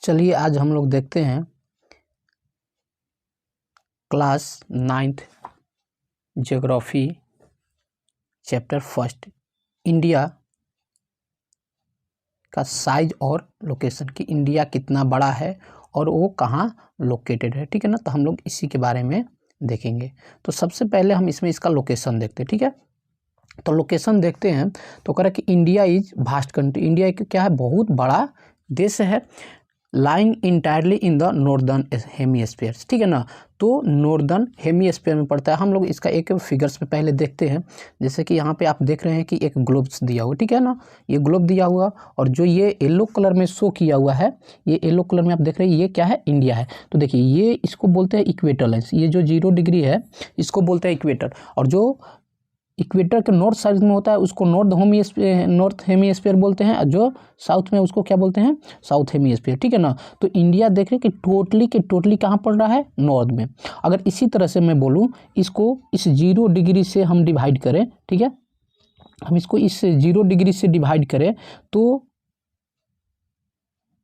चलिए आज हम लोग देखते हैं class 9th geography chapter first India का साइज और लोकेशन कि इंडिया कितना बड़ा है और वो कहाँ लोकेटेड है। ठीक है ना, तो हम लोग इसी के बारे में देखेंगे। तो सबसे पहले हम इसमें इसका लोकेशन देखते हैं। ठीक है, तो लोकेशन देखते हैं तो कह रहा है कि India is vast country. India एक क्या है, बहुत बड़ा देश है। Lying entirely in the northern hemisphere. ठीक है ना, तो नॉर्दर्न हेमीस्फीयर में पड़ता है। हम लोग इसका एक फिगर्स में पहले देखते हैं। जैसे कि यहाँ पे आप देख रहे हैं कि एक ग्लोब्स दिया हुआ, ठीक है ना, ये ग्लोब दिया हुआ और जो ये येलो कलर में शो किया हुआ है, ये येलो कलर में आप देख रहे हैं, ये क्या है, इंडिया है। तो देखिए ये इसको बोलते हैं इक्वेटर लाइन। ये जो 0 डिग्री है इसको बोलते हैं इक्वेटर, और जो इक्वेटर के नॉर्थ साइड में होता है उसको नॉर्थ हेमीस्फीयर बोलते हैं, जो साउथ में उसको क्या बोलते हैं, साउथ हेमीस्फीयर। ठीक है ना, तो इंडिया देख रहे हैं कि टोटली कहाँ पड़ रहा है, नॉर्थ में। अगर इसी तरह से मैं बोलूँ, इसको इस 0 डिग्री से हम डिवाइड करें, ठीक है, हम इसको इस 0 डिग्री से डिवाइड करें तो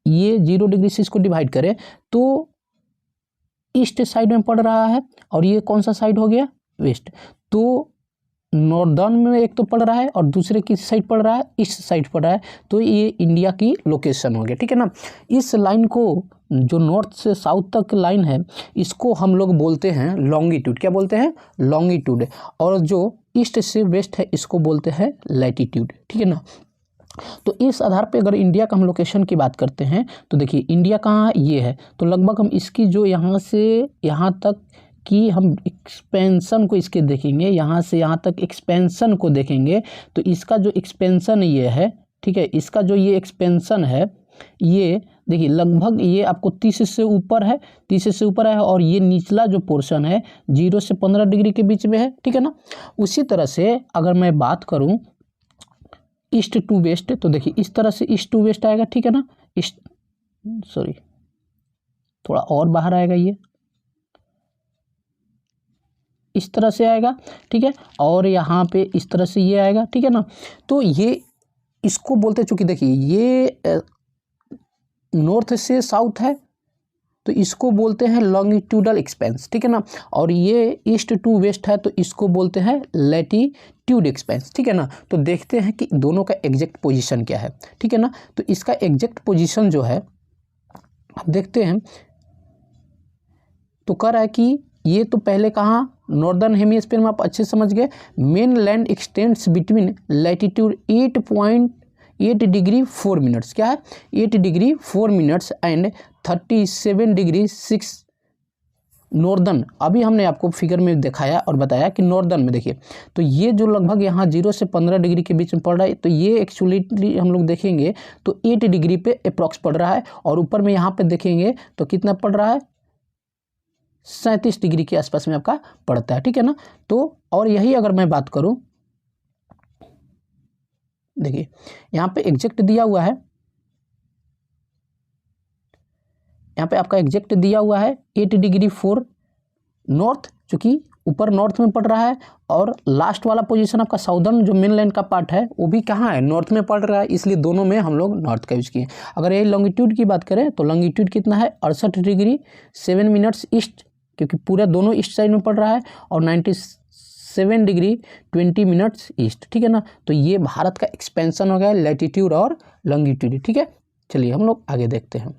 ये 0 डिग्री से इसको डिवाइड करें तो ईस्ट साइड में पड़ रहा है, और ये कौन सा साइड हो गया, वेस्ट। तो नॉर्दर्न में एक तो पड़ रहा है और दूसरे किस साइड पड़ रहा है, ईस्ट साइड पड़ रहा है। तो ये इंडिया की लोकेशन हो गया। ठीक है ना, इस लाइन को जो नॉर्थ से साउथ तक लाइन है इसको हम लोग बोलते हैं लॉन्गिट्यूड। क्या बोलते हैं, लॉन्गिट्यूड। और जो ईस्ट से वेस्ट है इसको बोलते हैं लैटिट्यूड। ठीक है ना, तो इस आधार पे अगर इंडिया का हम लोकेशन की बात करते हैं तो देखिए इंडिया कहाँ ये है, तो लगभग हम इसकी जो यहाँ से यहाँ तक कि हम एक्सपेंशन को इसके देखेंगे, यहाँ से यहाँ तक एक्सपेंशन को देखेंगे तो इसका जो एक्सपेंशन ये है, ठीक है, इसका जो ये एक्सपेंशन है, ये देखिए लगभग ये आपको 30 से ऊपर है, 30 से ऊपर है, और ये निचला जो पोर्शन है 0 से 15 डिग्री के बीच में है। ठीक है ना, उसी तरह से अगर मैं बात करूँ ईस्ट टू वेस्ट, तो देखिए इस तरह से ईस्ट टू वेस्ट आएगा। ठीक है ना, थोड़ा और बाहर आएगा, ये इस तरह से आएगा। ठीक है, और यहाँ पे इस तरह से ये आएगा। ठीक है ना, तो ये इसको बोलते हैं, चूंकि देखिए ये नॉर्थ से साउथ है तो इसको बोलते हैं लॉन्गिट्यूडल एक्सपेंस। ठीक है ना, और ये ईस्ट टू वेस्ट है तो इसको बोलते हैं लैटिट्यूड एक्सपेंस। ठीक है ना, तो देखते हैं कि दोनों का एग्जैक्ट पोजीशन क्या है। ठीक है ना, तो इसका एग्जैक्ट पोजीशन जो है आप देखते हैं तो कह रहा है कि ये तो पहले कहाँ, नॉर्दर्न हेमीस्फीयर में आप अच्छे समझ गए। Main land x tends between latitude 8.8 degree 4 minutes, क्या है, 8 degree 4 minutes and 37 degree 6 northern. अभी हमने आपको फिगर में दिखाया और बताया कि नॉर्दर्न में देखिए, तो ये जो लगभग यहाँ 0 से 15 डिग्री के बीच में पड़ रहा है, तो ये एक्चुअली हम लोग देखेंगे तो 8 डिग्री पे अप्रॉक्स पड़ रहा है, और ऊपर में यहाँ पे देखेंगे तो कितना पड़ रहा है, 37 डिग्री के आसपास में आपका पड़ता है। ठीक है ना, तो और यही अगर मैं बात करूं, देखिए यहाँ पे एग्जैक्ट दिया हुआ है, यहाँ पे आपका एग्जैक्ट दिया हुआ है 8 डिग्री 4 नॉर्थ, चूंकि ऊपर नॉर्थ में पड़ रहा है, और लास्ट वाला पोजीशन आपका साउदर्न जो मेनलैंड का पार्ट है वो भी कहाँ है, नॉर्थ में पड़ रहा है, इसलिए दोनों में हम लोग नॉर्थ का यूज किए। अगर ये लॉन्गिट्यूड की बात करें तो लॉन्गिट्यूड कितना है, 68 डिग्री 7 मिनट्स ईस्ट, क्योंकि पूरा दोनों ईस्ट साइड में पड़ रहा है, और 97 डिग्री 20 मिनट्स ईस्ट। ठीक है ना, तो ये भारत का एक्सपेंशन हो गया लैटिट्यूड और लॉन्गिट्यूड। ठीक है, चलिए हम लोग आगे देखते हैं।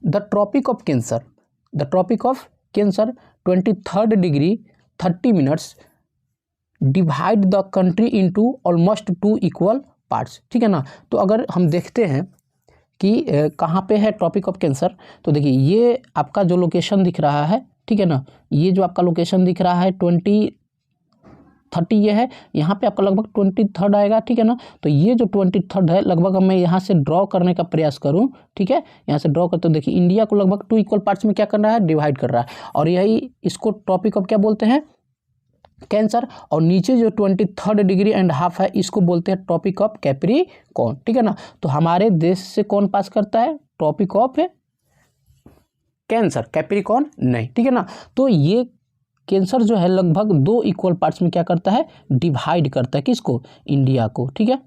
The Tropic of Cancer, the Tropic of Cancer 23rd degree 30 minutes divide the country into almost 2 equal parts. ठीक है ना, तो अगर हम देखते हैं कि कहाँ पे है ट्रॉपिक ऑफ कैंसर, तो देखिए ये आपका जो लोकेशन दिख रहा है, ठीक है ना, ये जो आपका लोकेशन दिख रहा है 2030 ये है, यहाँ पे आपका लगभग 23rd आएगा। ठीक है ना, तो ये जो 23rd है लगभग मैं यहाँ से ड्रॉ करने का प्रयास करूँ, ठीक है, यहाँ से ड्रॉ करते हो देखिए इंडिया को लगभग 2 इक्वल पार्ट्स में क्या कर रहा है, डिवाइड कर रहा है, और यही इसको ट्रॉपिक ऑफ क्या बोलते हैं, कैंसर। और नीचे जो 23rd डिग्री एंड हाफ है इसको बोलते हैं ट्रॉपिक ऑफ कैप्रिकॉर्न। ठीक है ना, तो हमारे देश से कौन पास करता है, ट्रॉपिक ऑफ कैंसर, कैप्रिकॉर्न नहीं। ठीक है ना, तो ये कैंसर जो है लगभग 2 इक्वल पार्ट्स में क्या करता है, डिवाइड करता है, किसको, इंडिया को। ठीक है,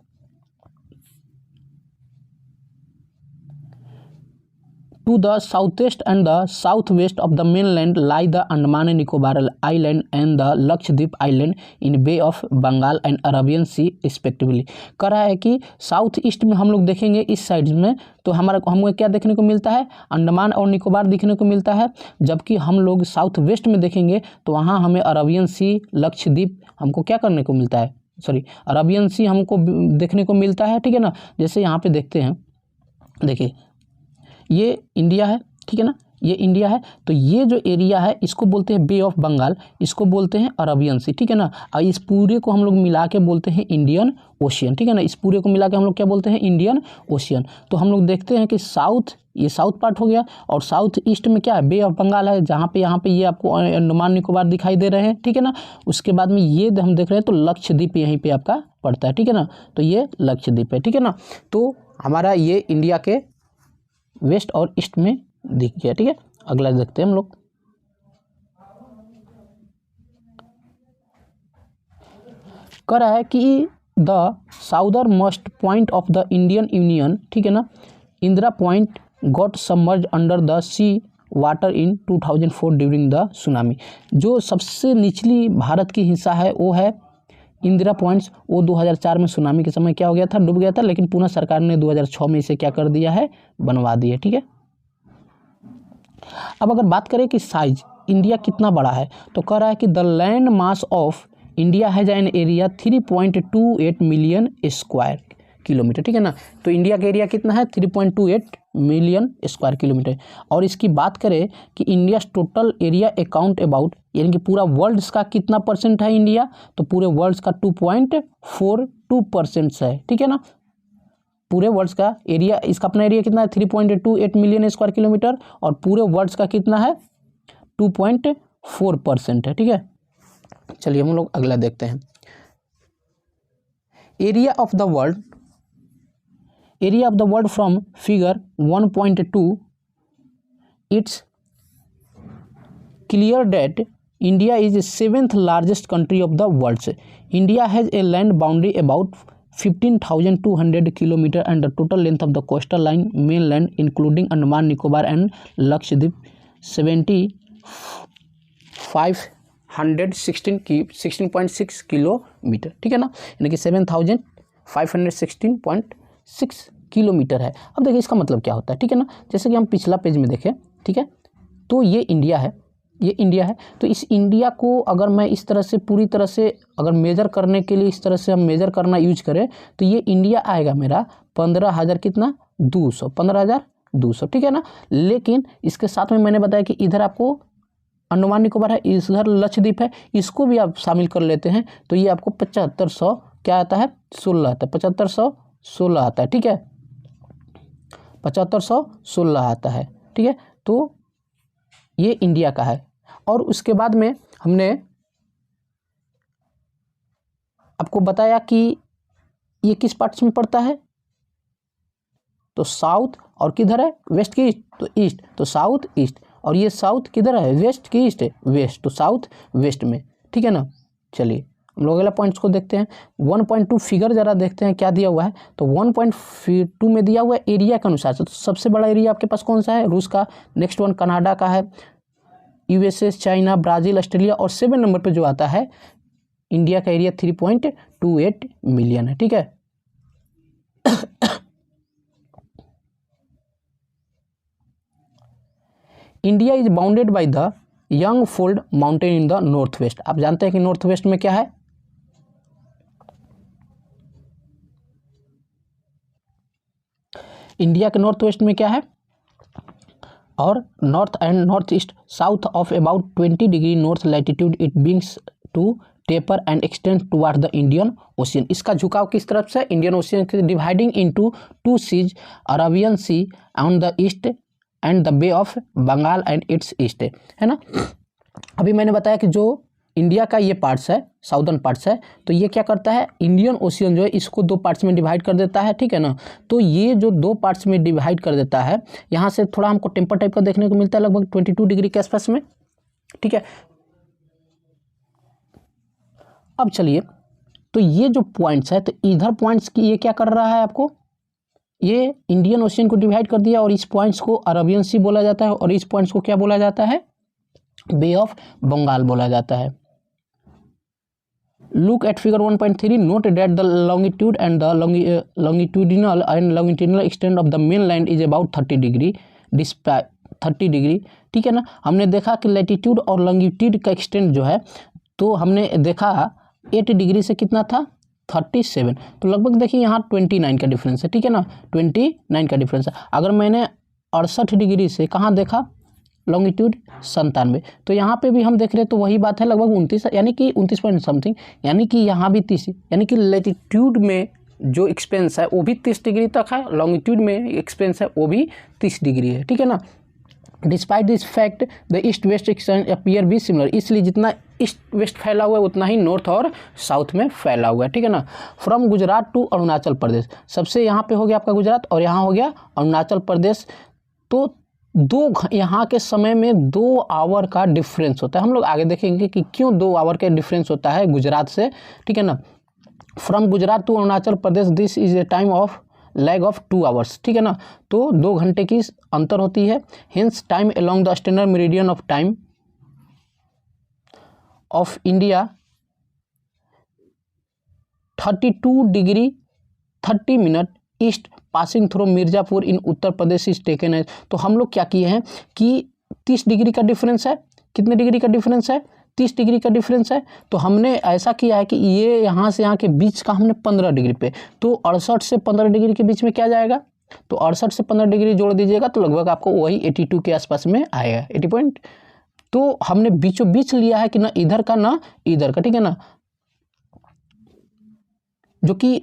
to the southeast and the south west of the mainland lie the Andaman and Nicobar island and the Lakshadweep island in Bay of Bengal and Arabian Sea respectively. कह रहा है कि साउथ ईस्ट में हम लोग देखेंगे इस साइड में तो हमें क्या देखने को मिलता है, अंडमान और निकोबार देखने को मिलता है, जबकि हम लोग साउथ वेस्ट में देखेंगे तो वहाँ हमें अरबियन सी लक्षद्वीप हमको क्या करने को मिलता है, अरबियन सी हमको देखने को मिलता है। ठीक है ना, जैसे यहाँ पे देखते हैं, देखिए ये इंडिया है, ठीक है ना, ये इंडिया है, तो ये जो एरिया है इसको बोलते हैं बे ऑफ बंगाल, इसको बोलते हैं अरबियन सी। ठीक है ना, और इस पूरे को हम लोग मिला के बोलते हैं इंडियन ओशियन। ठीक है ना, इस पूरे को मिला के हम लोग क्या बोलते हैं, इंडियन ओशियन। तो हम लोग देखते हैं कि साउथ, ये साउथ पार्ट हो गया, और साउथ ईस्ट में क्या है, बे ऑफ बंगाल है, जहाँ पे यहाँ पे ये आपको अंडमान निकोबार दिखाई दे रहे हैं। ठीक है ना, उसके बाद में ये हम देख रहे हैं तो लक्षद्वीप यहीं पे आपका पड़ता है। ठीक है ना, तो ये लक्षद्वीप है। ठीक है ना, तो हमारा ये इंडिया के वेस्ट और ईस्ट में दिख गया। ठीक है, अगला देखते हैं हम लोग। कह रहा है कि the southernmost point of the Indian Union, ठीक है ना, Indira Point got submerge under the sea water in 2004 during the tsunami. जो सबसे निचली भारत की हिस्सा है वो है इंदिरा पॉइंट्स, वो 2004 में सुनामी के समय क्या हो गया था, डूब गया था, लेकिन पुनः सरकार ने 2006 में इसे क्या कर दिया है, बनवा दिया। ठीक है, अब अगर बात करें कि साइज इंडिया कितना बड़ा है, तो कह रहा है कि the land mass of India has an area 3.28 million square kilometre. ठीक है ना, तो इंडिया का एरिया कितना है, 3.28 मिलियन स्क्वायर किलोमीटर। और इसकी बात करें कि India total area account about, यानी कि पूरा वर्ल्ड्स का कितना परसेंट है इंडिया, तो पूरे वर्ल्ड्स का 2.42% है। ठीक है ना, पूरे वर्ल्ड्स का एरिया, इसका अपना एरिया कितना है, 3.28 मिलियन स्क्वायर किलोमीटर, और पूरे वर्ल्ड्स का कितना है, 2.4% है। ठीक है, चलिए हम लोग अगला देखते हैं। Area of the world from figure 1.2, it's clear that India is the 7th largest country of the world. India has a land boundary about 15,200 kilometer and the total length of the coastal line mainland including Andaman Nicobar and Lakshadweep 7,516.6 kilometre. ठीक है ना, यानी कि 7,516.6 kilometre है। अब देखिए इसका मतलब क्या होता है। ठीक है ना, जैसे कि हम पिछला पेज में देखें, ठीक है, तो ये इंडिया है, ये इंडिया है, तो इस इंडिया को अगर मैं इस तरह से पूरी तरह से अगर मेज़र करने के लिए इस तरह से हम मेज़र करना यूज करें तो ये इंडिया आएगा मेरा 15,000 कितना, 200, 15,200। ठीक है ना, लेकिन इसके साथ में मैंने बताया कि इधर आपको अंडमान निकोबार है, इधर लक्षद्वीप है, इसको भी आप शामिल कर लेते हैं तो ये आपको 7500 क्या आता है, 16 आता है, 7516 आता है। ठीक है, 7516 आता है। ठीक है, तो ये इंडिया का है। और उसके बाद में हमने आपको बताया कि ये किस पार्ट्स में पड़ता है, तो साउथ, और किधर है, वेस्ट की ईस्ट, तो ईस्ट, तो साउथ ईस्ट, और ये साउथ किधर है, वेस्ट की ईस्ट है, वेस्ट, तो साउथ वेस्ट में। ठीक है ना, चलिए हम लोग अगला पॉइंट्स को देखते हैं। 1.2 फिगर जरा देखते हैं क्या दिया हुआ है, तो 1.2 में दिया हुआ है एरिया के अनुसार से, तो सबसे बड़ा एरिया आपके पास कौन सा है, रूस का, नेक्स्ट वन कनाडा का है, यूएसए, चाइना, ब्राज़ील, ऑस्ट्रेलिया, और 7 नंबर पे जो आता है इंडिया का एरिया 3.28 मिलियन है। ठीक है, India is bounded by the young fold mountain in the north west. आप जानते हैं कि नॉर्थ वेस्ट में क्या है, इंडिया के नॉर्थ वेस्ट में क्या है, और north and north east south of about 20 degree north latitude it begins to taper and extend toward the Indian Ocean. इसका झुकाव किस तरफ से, इंडियन ओशियन के, dividing into 2 seas, Arabian Sea on the east and the Bay of Bengal and its east, है ना। अभी मैंने बताया कि जो इंडिया का ये पार्ट्स है, साउदर्न पार्ट्स है, तो ये क्या करता है, इंडियन ओशियन जो है इसको 2 पार्ट्स में डिवाइड कर देता है। ठीक है ना, तो ये जो 2 पार्ट्स में डिवाइड कर देता है, यहाँ से थोड़ा हमको टेम्पर टाइप का देखने को मिलता है, लगभग 22 डिग्री के आसपास में। ठीक है, अब चलिए, तो ये जो पॉइंट्स है, तो इधर पॉइंट्स की ये क्या कर रहा है आपको, ये इंडियन ओशियन को डिवाइड कर दिया और इस पॉइंट्स को अरबियन सी बोला जाता है और इस पॉइंट्स को क्या बोला जाता है, बे ऑफ बंगाल बोला जाता है। Look at figure 1.3. Note that the longitude and the longitudinal extent of the mainland is about 30 degree 30 degree, ठीक है ना। हमने देखा कि लैटिट्यूड और लॉन्गिट्यूड का एक्सटेंट जो है, तो हमने देखा 8 डिग्री से कितना था 37, तो लगभग देखिए यहाँ 29 का डिफरेंस है, ठीक है ना, 29 का डिफरेंस है। अगर मैंने 68 डिग्री से कहाँ देखा लॉन्गिट्यूड 97, तो यहाँ पे भी हम देख रहे हैं तो वही बात है, लगभग 29, यानी कि 29 पॉइंट समथिंग, यानी कि यहाँ भी 30, यानी कि लैटिट्यूड में जो एक्सपेंस है वो भी 30 डिग्री तक है, लॉन्गिट्यूड में एक्सपेंस है वो भी 30 डिग्री है, ठीक है ना। Despite this fact the east west extent appear be similar, इसलिए जितना ईस्ट वेस्ट फैला हुआ है उतना ही नॉर्थ और साउथ में फैला हुआ है, ठीक है ना। फ्रॉम गुजरात टू अरुणाचल प्रदेश, सबसे यहाँ पे हो गया आपका गुजरात और यहाँ हो गया अरुणाचल प्रदेश, तो यहाँ के समय में 2 आवर का डिफरेंस होता है। हम लोग आगे देखेंगे कि क्यों 2 आवर का डिफरेंस होता है गुजरात से, ठीक है ना। From Gujarat to Arunachal Pradesh this is a time of lag of 2 hours, ठीक है ना, तो 2 घंटे की अंतर होती है। Hence time along the standard meridian of time of India 32 degree 30 minute east passing through Mirzapur in Uttar Pradesh is taken है। तो हम लोग क्या किए हैं कि 30 डिग्री का डिफरेंस है, कितने डिग्री का डिफरेंस है 30 डिग्री का डिफरेंस है, तो हमने ऐसा किया है कि ये यहाँ से यहाँ के बीच का हमने 15 डिग्री पे, तो 68 से 15 डिग्री के बीच में क्या जाएगा, तो 68 से 15 डिग्री जोड़ दीजिएगा तो लगभग आपको वही 82 के आसपास में आएगा 80 पॉइंट। तो हमने बीचों बीच लिया है कि ना इधर का ना इधर का, ठीक है ना, जो कि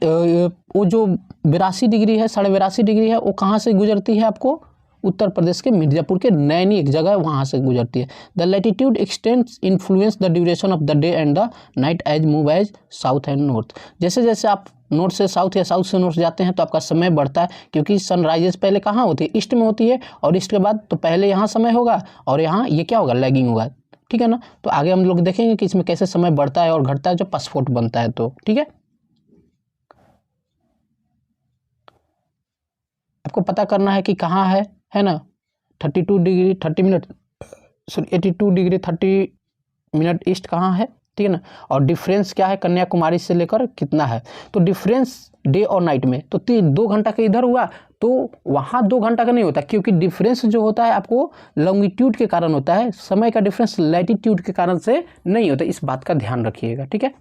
वो जो 82 डिग्री है 82.5 डिग्री है वो कहाँ से गुजरती है आपको उत्तर प्रदेश के मिर्ज़ापुर के नैनी एक जगह है वहाँ से गुजरती है। The latitude extends influence the duration of the day and the night as move as south and north, जैसे जैसे आप नॉर्थ से साउथ या साउथ से नॉर्थ जाते हैं तो आपका समय बढ़ता है, क्योंकि सनराइजेस पहले कहाँ होती है ईस्ट में होती है और ईस्ट के बाद तो पहले यहाँ समय होगा और यहाँ ये क्या होगा लैगिंग होगा, ठीक है ना। तो आगे हम लोग देखेंगे कि इसमें कैसे समय बढ़ता है और घटता है जब पासपोर्ट बनता है, तो ठीक है। आपको पता करना है कि कहाँ है ना 32 degree 30 minute 82 degree 30 minute east कहाँ है, ठीक है ना, और डिफरेंस क्या है कन्याकुमारी से लेकर कितना है, तो डिफरेंस डे और नाइट में तो 2 घंटा का इधर हुआ तो वहाँ 2 घंटा का नहीं होता, क्योंकि डिफरेंस जो होता है आपको लॉन्गिट्यूड के कारण होता है, समय का डिफरेंस लैटिट्यूड के कारण से नहीं होता, इस बात का ध्यान रखिएगा, ठीक है।